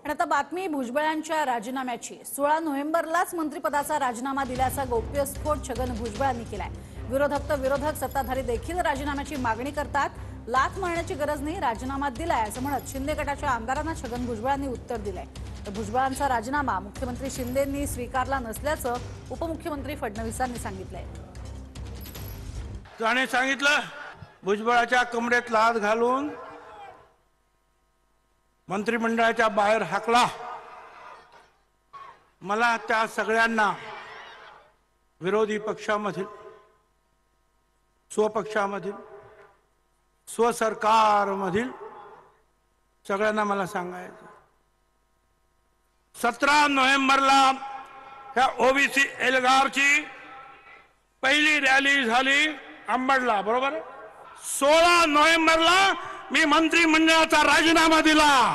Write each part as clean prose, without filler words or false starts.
आणि आता बातमी भुजबळांच्या राजीनाम्याची। 16 नोव्हेंबरलाच मंत्रिपदाचा राजीनामा दिल्याचा गौप्यस्फोट छगन भुजबळांनी केलाय। विरोधक सत्ताधारी देखील राजीनाम्याची मागणी करतात। लाथ मारण्याची गरज नाही, राजीनामा दिलाय असं म्हणत शिंदे गटाच्या आमदारांना छगन भुजबळांनी उत्तर दिलंय। तर भुजबळांचा राजीनामा मुख्यमंत्री शिंदेंनी स्वीकारला नसल्याचं उपमुख्यमंत्री फडणवीसांनी सांगितलंय। त्याने सांगितलं भुजबळाच्या कमरेत लाथ घालून मंत्रिमंडळाच्या बाहेर हाकला। मला त्या सगळ्यांना विरोधी पक्षामधील, स्वपक्षामधील, स्वसरकारमधील सगळ्यांना मला सांगायचं, 17 नोव्हेंबरला ह्या ओबीसी एल्गारची पहिली रॅली झाली अंबडला, बरोबर। 16 नोव्हेंबरला मी मंत्रिमंडळाचा राजीनामा दिला।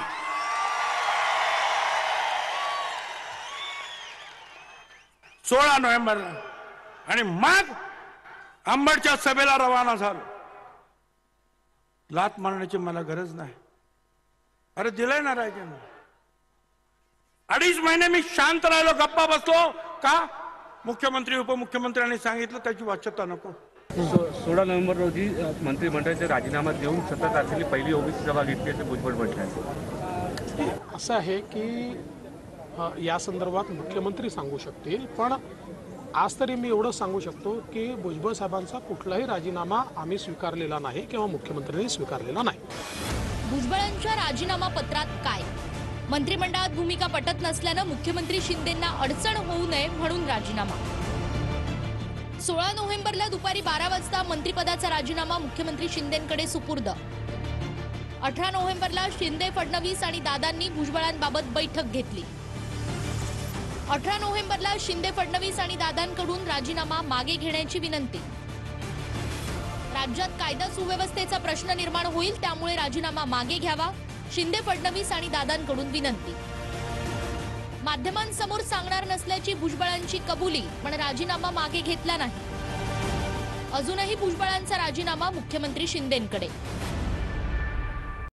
16 नोव्हेंबरला आणि मग अंबडच्या सभेला रवाना झालो। लाथ मारण्याची मला गरज नाही। अरे दिलंय ना राजीनामा। 2.5 महिने मी शांत राहिलो, गप्पा बसलो का? मुख्यमंत्री उपमुख्यमंत्र्यांनी सांगितलं त्याची वाच्यता नको। 16 नोव्हेंबर रोजी मंत्रिमंडळाचा राजीनामा देऊन 17 तारखेला पहिली ओबीसी सभा घेतली असं भुजबळ म्हटलं। असं आहे की या संदर्भात मुख्यमंत्री सांगू शकतील, पण आज तरी मी एवढं सांगू शकतो की भुजबळ साहेबांचा कुठलाही राजीनामा आम्ही स्वीकारलेला नाही किंवा मुख्यमंत्र्यांनी स्वीकारलेला नाही। भुजबळांच्या राजीनामा पत्रात काय? मंत्रिमंडळात भूमिका पटत नसल्यानं मुख्यमंत्री शिंदेंना अडचण होऊ नये म्हणून राजीनामा। 16 नोव्हेंबरला दुपारी 12 वाजता मंत्रिपदाचा राजीनामा मुख्यमंत्री शिंदेंकडे सुपूर्द। 18 नोव्हेंबरला शिंदे, फडणवीस आणि दादांनी भुजबळांबाबत बैठक घेतली। 18 नोव्हेंबरला शिंदे, फडणवीस आणि दादांकडून राजीनामा मागे घेण्याची विनंती। राज्यात कायदा सुव्यवस्थेचा प्रश्न निर्माण होईल, त्यामुळे राजीनामा मागे घ्यावा, शिंदे, फडणवीस आणि दादांकडून विनंती। माध्यमांसमोर सांगणार नसल्याची भुजबळांची कबुली, पण राजीनामा मागे घेतला नाही। अजूनही भुजबळांचा राजीनामा मुख्यमंत्री शिंदेंकडे।